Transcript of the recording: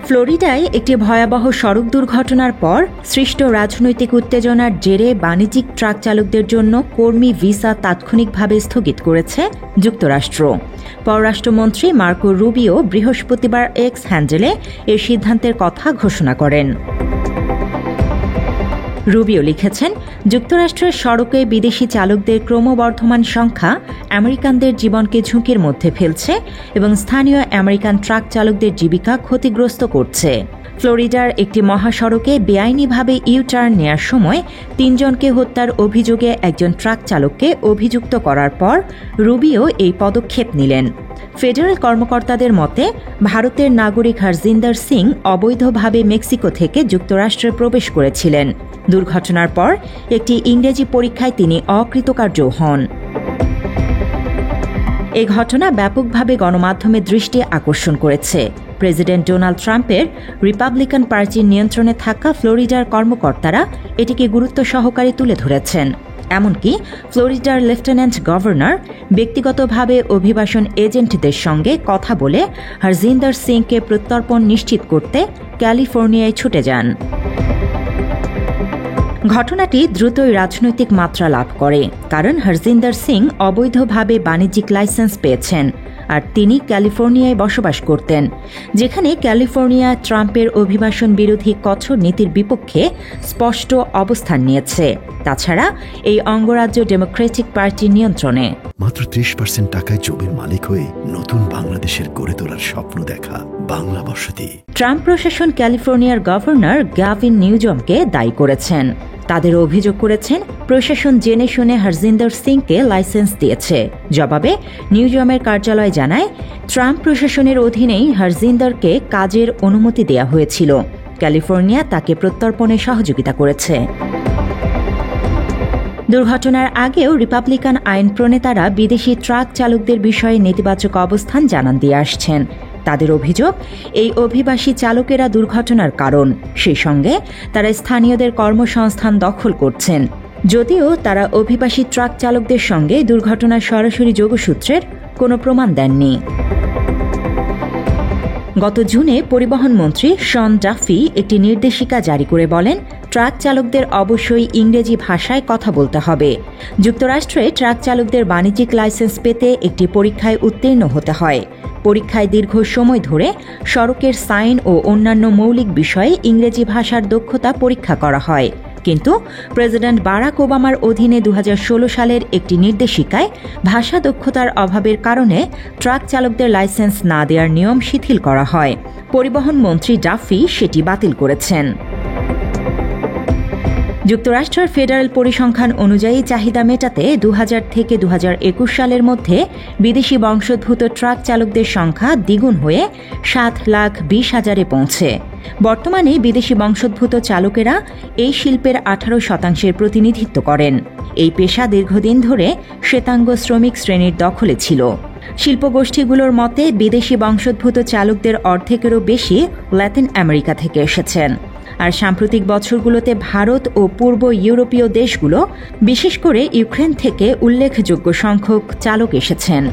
ফ্লোরিডায় একটি ভয়াবহ সড়ক দুর্ঘটনার পর সৃষ্ট রাজনৈতিক উত্তেজনার জেরে বাণিজ্যিক ট্রাক চালকদের জন্য কর্মী ভিসা তাৎক্ষণিকভাবে স্থগিত করেছে যুক্তরাষ্ট্র। পররাষ্ট্রমন্ত্রী মার্কো রুবিও বৃহস্পতিবার এক্স হ্যান্ডেলে এর সিদ্ধান্তের কথা ঘোষণা করেন। রুবিও লিখেছেন, যুক্তরাষ্ট্রের সড়কে বিদেশি চালকদের ক্রমবর্ধমান সংখ্যা আমেরিকানদের জীবনকে ঝুঁকির মধ্যে ফেলছে এবং স্থানীয় আমেরিকান ট্রাক চালকদের জীবিকা ক্ষতিগ্রস্ত করছে। ফ্লোরিডার একটি মহাসড়কে বেআইনিভাবে ইউ-টার্ন নেয়ার সময় ৩ জনকে হত্যার অভিযোগে একজন ট্রাক চালককে অভিযুক্ত করার পর রুবিও এই পদক্ষেপ নিলেন। ফেডারেল কর্মকর্তাদের মতে, ভারতের নাগরিক হরজিন্দর সিং অবৈধভাবে মেক্সিকো থেকে যুক্তরাষ্ট্রে প্রবেশ করেছিলেন। দুর্ঘটনার পর একটি ইংরেজি পরীক্ষায় তিনি অকৃতকার্য হন। এই ঘটনা ব্যাপকভাবে গণমাধ্যমে দৃষ্টি আকর্ষণ করেছে। প্রেসিডেন্ট ডোনাল্ড ট্রাম্পের রিপাবলিকান পার্টির নিয়ন্ত্রণে থাকা ফ্লোরিডার কর্মকর্তারা এটিকে গুরুত্ব সহকারে তুলে ধরেছেন। এমনকি ফ্লোরিডার লেফটেন্যান্ট গভর্নর ব্যক্তিগতভাবে অভিবাসন এজেন্টদের সঙ্গে কথা বলে হরজিন্দর সিংকে প্রত্যর্পণ নিশ্চিত করতে ক্যালিফোর্নিয়ায় ছুটে যান। ঘটনাটি দ্রুতই রাজনৈতিক মাত্রা লাভ করে, কারণ হরজিন্দর সিং অবৈধভাবে বাণিজ্যিক লাইসেন্স পেয়েছেন আর তিনি ক্যালিফোর্নিয়ায় বসবাস করতেন, যেখানে ক্যালিফোর্নিয়া ট্রাম্পের অভিবাসন বিরোধী কঠোর নীতির বিপক্ষে স্পষ্ট অবস্থান নিয়েছে। তাছাড়া এই অঙ্গরাজ্য ডেমোক্রেটিক পার্টির নিয়ন্ত্রণে। মাত্র 30% টাকায় জমির মালিক হয়ে নতুন বাংলাদেশের গড়ে তোলার স্বপ্ন দেখা বাংলা বসতি। ট্রাম্প প্রশাসন ক্যালিফোর্নিয়ার গভর্নর গ্যাভিন নিউজমকে দায়ী করেছেন। তাদের অভিযোগ করেছেন, প্রশাসন জেনে শুনে হরজিন্দর সিংকে লাইসেন্স দিয়েছে। জবাবে নিউজমের কার্যালয় জানায়, ট্রাম্প প্রশাসনের অধীনেই হরজিন্দরকে কাজের অনুমতি দেওয়া হয়েছিল। ক্যালিফোর্নিয়া তাকে প্রত্যর্পণে সহযোগিতা করেছে। দুর্ঘটনার আগেও রিপাবলিকান আইন প্রণেতারা বিদেশি ট্রাক চালকদের বিষয়ে নেতিবাচক অবস্থান জানান দিয়ে আসছেন। তাদের অভিযোগ, এই অভিবাসী চালকেরা দুর্ঘটনার কারণ। সেই সঙ্গে তারা স্থানীয়দের কর্মসংস্থান দখল করছেন। যদিও তারা অভিবাসী ট্রাক চালকদের সঙ্গে দুর্ঘটনার সরাসরি যোগসূত্রের কোনো প্রমাণ দেননি। গত জুনে পরিবহন মন্ত্রী শন ডাফি একটি নির্দেশিকা জারি করে বলেন, ট্রাক চালকদের অবশ্যই ইংরেজি ভাষায় কথা বলতে হবে। যুক্তরাষ্ট্রে ট্রাক চালকদের বাণিজ্যিক লাইসেন্স পেতে একটি পরীক্ষায় উত্তীর্ণ হতে হয়। পরীক্ষায় দীর্ঘ সময় ধরে সড়কের সাইন ও অন্যান্য মৌলিক বিষয়ে ইংরেজি ভাষার দক্ষতা পরীক্ষা করা হয়। কিন্তু প্রেসিডেন্ট বারাক ওবামার অধীনে 2016 সালের একটি নির্দেশিকায় ভাষা দক্ষতার অভাবের কারণে ট্রাক চালকদের লাইসেন্স না দেওয়ার নিয়ম শিথিল করা হয়। পরিবহন মন্ত্রী ডাফি সেটি বাতিল করেছেন। যুক্তরাষ্ট্রের ফেডারেল পরিসংখ্যান অনুযায়ী চাহিদা মেটাতে 2000 থেকে 2021 সালের মধ্যে বিদেশি বংশোদ্ভূত ট্রাক চালকদের সংখ্যা দ্বিগুণ হয়ে 7,20,000-এ পৌঁছে। বর্তমানে বিদেশি বংশোদ্ভূত চালকেরা এই শিল্পের 18% প্রতিনিধিত্ব করেন। এই পেশা দীর্ঘদিন ধরে শ্বেতাঙ্গ শ্রমিক শ্রেণীর দখলে ছিল। শিল্পগোষ্ঠীগুলোর মতে, বিদেশি বংশোদ্ভূত চালকদের অর্ধেকেরও বেশি লাতিন আমেরিকা থেকে এসেছেন। আর সাম্প্রতিক বছরগুলোতে ভারত ও পূর্ব ইউরোপীয় দেশগুলো, বিশেষ করে ইউক্রেন থেকে উল্লেখযোগ্য সংখ্যক চালক এসেছেন।